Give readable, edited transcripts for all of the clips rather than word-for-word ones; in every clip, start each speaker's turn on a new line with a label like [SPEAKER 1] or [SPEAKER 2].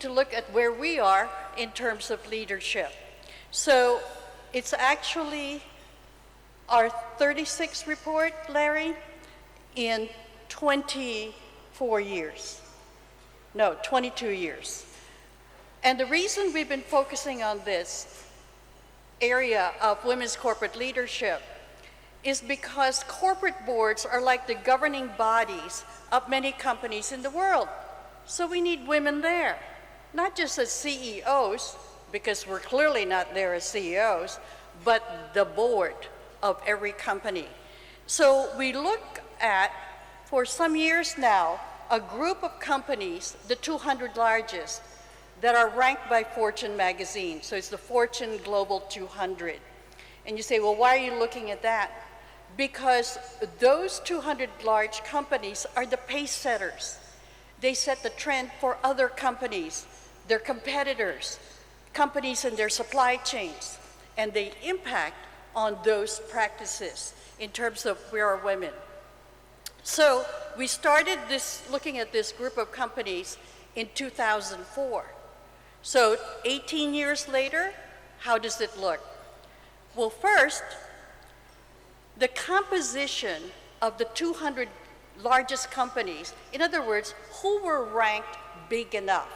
[SPEAKER 1] to look at where we are in terms of leadership. So it's actually our 36th report, Larry, in 24 years. No, 22 years. And the reason we've been focusing on this area of women's corporate leadership is because corporate boards are like the governing bodies of many companies in the world. So we need women there, not just as CEOs, because we're clearly not there as CEOs, but the board of every company. So we look at, for some years now, a group of companies, the 200 largest, that are ranked by Fortune magazine. So it's the Fortune Global 200. And you say, well, why are you looking at that? Because those 200 large companies are the pace setters. They set the trend for other companies, their competitors, companies in their supply chains, and they impact on those practices in terms of where are women. So we started looking at this group of companies in 2004. So 18 years later, how does it look? Well, first, the composition of the 200 largest companies, in other words, who were ranked big enough.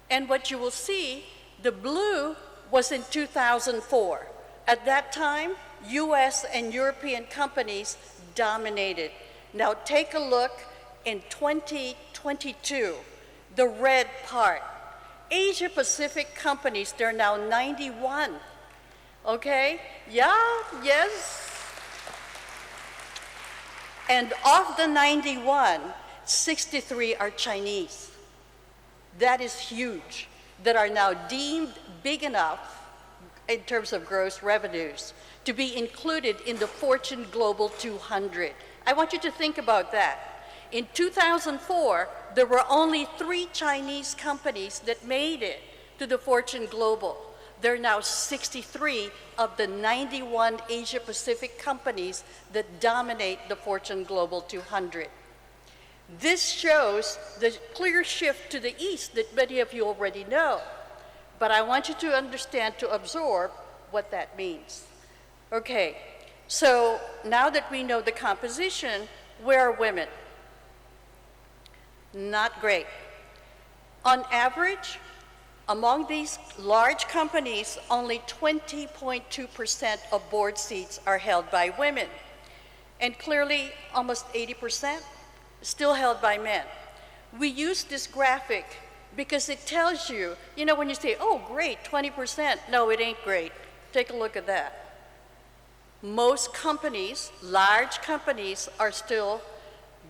[SPEAKER 1] And what you will see, the blue was in 2004. At that time, US and European companies dominated. Now take a look in 2022, the red part. Asia Pacific companies, they're now 91. Okay? Yeah, yes. And of the 91, 63 are Chinese. That is huge, that are now deemed big enough in terms of gross revenues to be included in the Fortune Global 200. I want you to think about that. In 2004, there were only 3 Chinese companies that made it to the Fortune Global. There are now 63 of the 91 Asia Pacific companies that dominate the Fortune Global 200. This shows the clear shift to the east that many of you already know. But I want you to understand, to absorb what that means. Okay, so now that we know the composition, where are women? Not great. On average, among these large companies, only 20.2% of board seats are held by women. And clearly, almost 80% still held by men. We use this graphic because it tells you, you know, when you say, oh, great, 20%. No, it ain't great. Take a look at that. Most companies, large companies, are still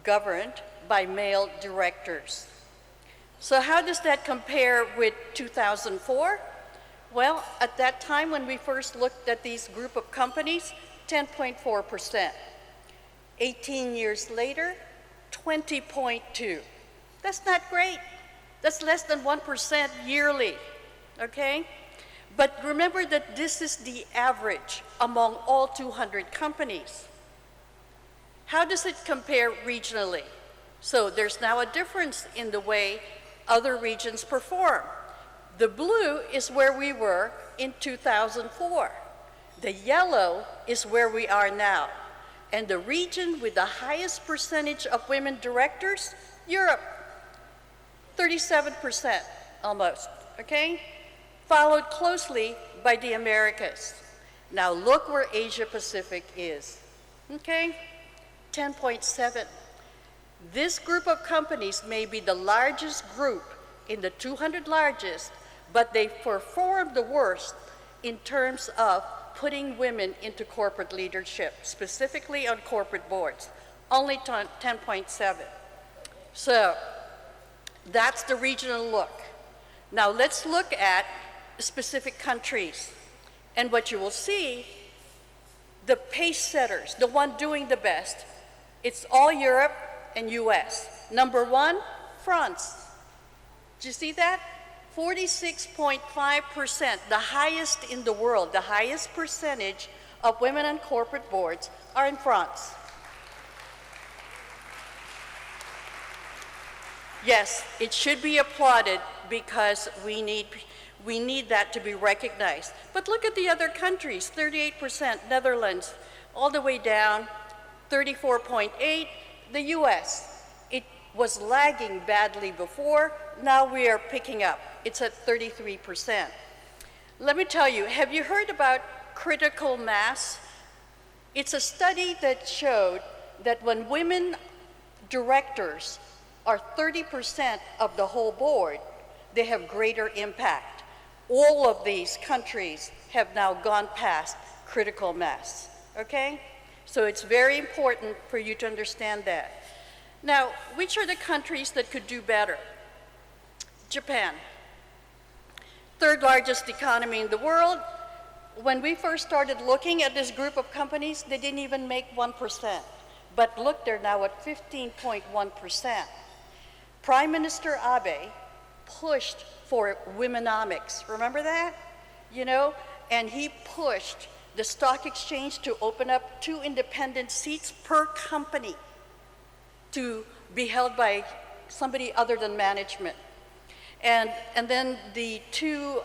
[SPEAKER 1] governed by male directors. So how does that compare with 2004? Well, at that time when we first looked at these group of companies, 10.4%. 18 years later, 20.2. That's not great. That's less than 1% yearly, okay? But remember that this is the average among all 200 companies. How does it compare regionally? So there's now a difference in the way other regions perform. The blue is where we were in 2004. The yellow is where we are now. And the region with the highest percentage of women directors, Europe, 37% almost, okay? Followed closely by the Americas. Now look where Asia Pacific is, okay? 10.7. This group of companies may be the largest group in the 200 largest, but they perform the worst in terms of putting women into corporate leadership, specifically on corporate boards, only 10.7. So that's the regional look. Now let's look at specific countries. And what you will see, the pace setters, the one doing the best, it's all Europe and US. Number 1, France. Did you see that? 46.5%, the highest in the world, the highest percentage of women on corporate boards are in France. Yes, it should be applauded because we need that to be recognized. But look at the other countries, 38%, Netherlands, all the way down, 34.8, the US. It was lagging badly before, now we are picking up. It's at 33%. Let me tell you, have you heard about critical mass? It's a study that showed that when women directors are 30% of the whole board, they have greater impact. All of these countries have now gone past critical mass, okay? So it's very important for you to understand that. Now, which are the countries that could do better? Japan, third largest economy in the world. When we first started looking at this group of companies, they didn't even make 1%. But look, they're now at 15.1%. Prime Minister Abe pushed for womenomics. Remember that? You know, and he pushed the stock exchange to open up 2 independent seats per company to be held by somebody other than management. And then the 2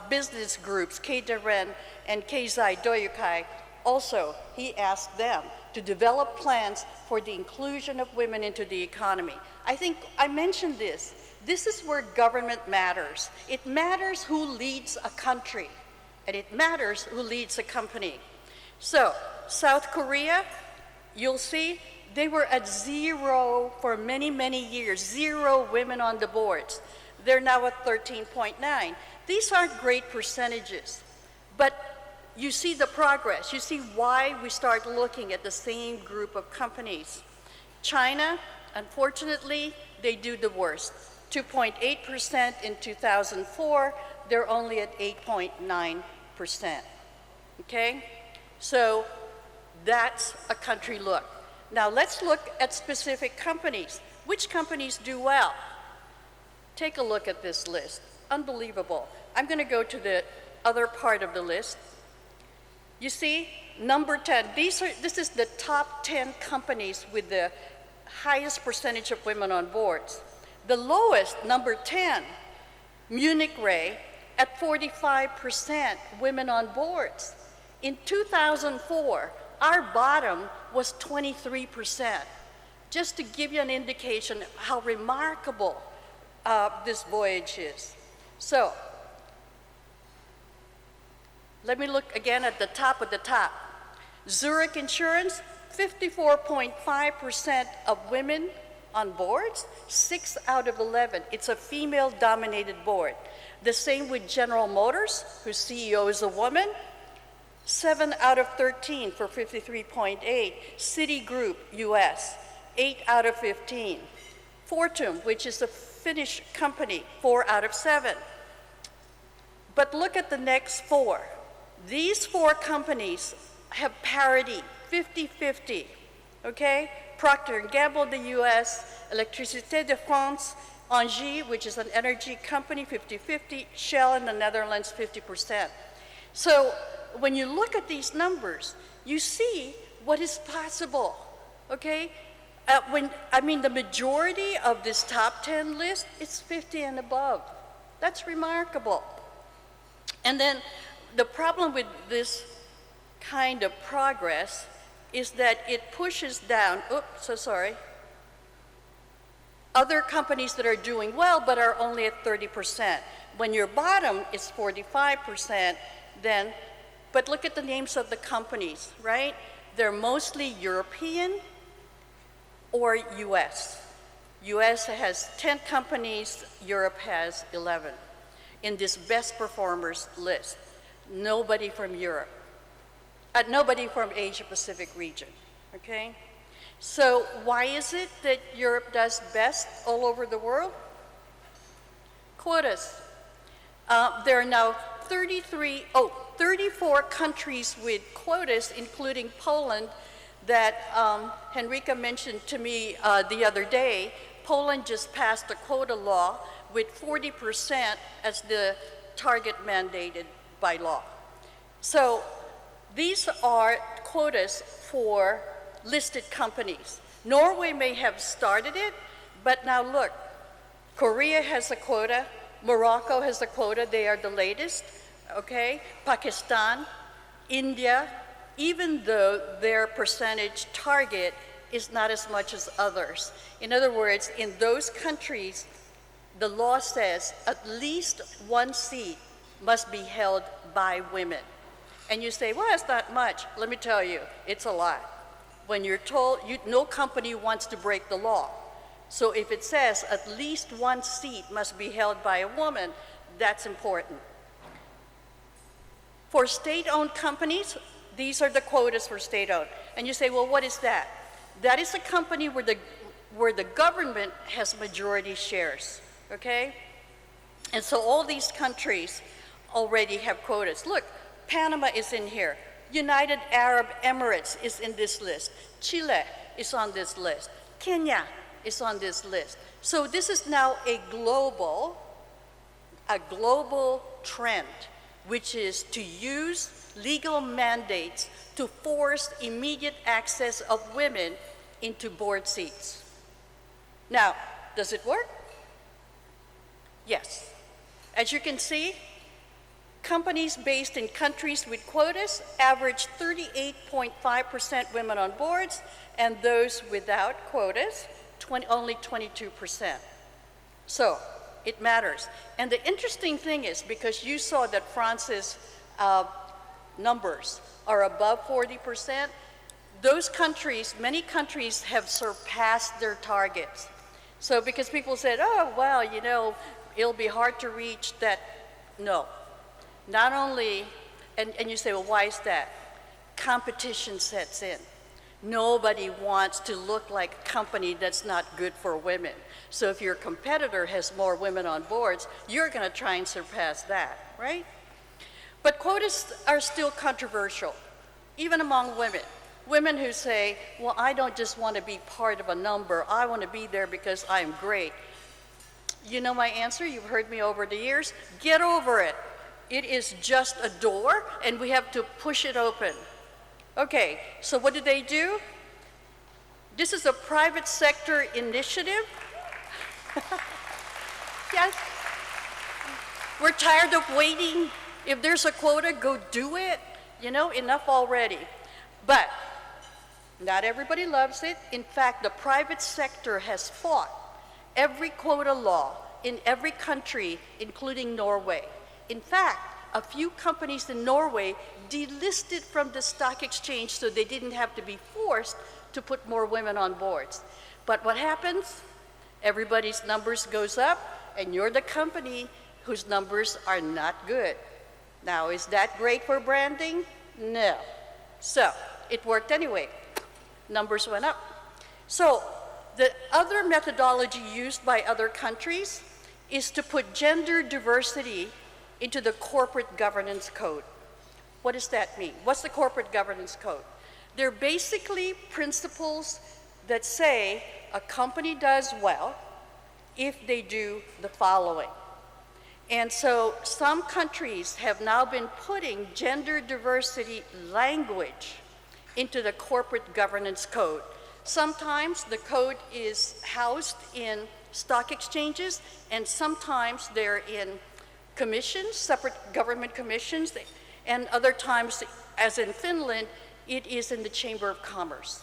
[SPEAKER 1] business groups, K-Daren and Keizai Doyukai, also he asked them to develop plans for the inclusion of women into the economy. I think I mentioned this. This is where government matters. It matters who leads a country, and it matters who leads a company. So, South Korea, you'll see, they were at 0 for many, many years, 0 women on the boards. They're now at 13.9. These aren't great percentages, but you see the progress. You see why we start looking at the same group of companies. China, unfortunately, they do the worst. 2.8% in 2004, they're only at 8.9%, okay? So that's a country look. Now let's look at specific companies. Which companies do well? Take a look at this list. Unbelievable. I'm going to go to the other part of the list. You see, number 10, this is the top 10 companies with the highest percentage of women on boards. The lowest, number 10, Munich Re, at 45% women on boards. In 2004, our bottom was 23%. Just to give you an indication of how remarkable this voyage is. So, let me look again at the top of the top. Zurich Insurance, 54.5% of women on boards, 6 out of 11. It's a female-dominated board. The same with General Motors, whose CEO is a woman, 7 out of 13 for 53.8. Citigroup, US, 8 out of 15. Fortum, which is a Finnish company, 4 out of 7. But look at the next 4. These 4 companies have parity, 50-50, okay? Procter & Gamble, the US, Électricité de France, Engie, which is an energy company, 50-50, Shell in the Netherlands, 50%. So when you look at these numbers, you see what is possible, okay? The majority of this top 10 list, it's 50 and above. That's remarkable. And then the problem with this kind of progress is that it pushes down, other companies that are doing well but are only at 30%. When your bottom is 45%, then, but look at the names of the companies, right? They're mostly European or US. US has 10 companies, Europe has 11. In this best performers list, nobody from Europe, nobody from Asia Pacific region, okay? So why is it that Europe does best all over the world? Quotas. There are now 34 countries with quotas, including Poland, that Henrika mentioned to me the other day. Poland just passed a quota law with 40% as the target mandated by law. So these are quotas for listed companies. Norway may have started it, but now look, Korea has a quota. Morocco has a quota. They are the latest, okay? Pakistan, India, even though their percentage target is not as much as others. In other words, in those countries, the law says at least one seat must be held by women. And you say, well, that's not much. Let me tell you, it's a lot. When you're told, no company wants to break the law. So if it says at least one seat must be held by a woman, that's important. For state-owned companies, these are the quotas for state-owned. And you say, well, what is that? That is a company where the government has majority shares, okay? And so all these countries already have quotas. Look, Panama is in here. United Arab Emirates is in this list. Chile is on this list. Kenya is on this list. So this is now a global trend, which is to use legal mandates to force immediate access of women into board seats. Now, does it work? Yes. As you can see, companies based in countries with quotas average 38.5% women on boards, and those without quotas, only 22%. So it matters. And the interesting thing is, because you saw that France's numbers are above 40%, those countries, many countries have surpassed their targets. So because people said, oh, well, you know, it'll be hard to reach that. No. Not only, and you say, well, why is that? Competition sets in. Nobody wants to look like a company that's not good for women. So if your competitor has more women on boards, you're going to try and surpass that, right? But quotas are still controversial, even among women. Women who say, well, I don't just want to be part of a number. I want to be there because I'm great. You know my answer. You've heard me over the years. Get over it. It is just a door, and we have to push it open. Okay, so what do? This is a private sector initiative. Yes. We're tired of waiting. If there's a quota, go do it. You know, enough already. But not everybody loves it. In fact, the private sector has fought every quota law in every country, including Norway. In fact, a few companies in Norway delisted from the stock exchange so they didn't have to be forced to put more women on boards. But what happens? Everybody's numbers goes up, and you're the company whose numbers are not good. Now, is that great for branding? No. So, it worked anyway. Numbers went up. So, the other methodology used by other countries is to put gender diversity into the corporate governance code. What does that mean? What's the corporate governance code? They're basically principles that say a company does well if they do the following. And so some countries have now been putting gender diversity language into the corporate governance code. Sometimes the code is housed in stock exchanges, and sometimes they're in commissions, separate government commissions, and other times, as in Finland, it is in the Chamber of Commerce.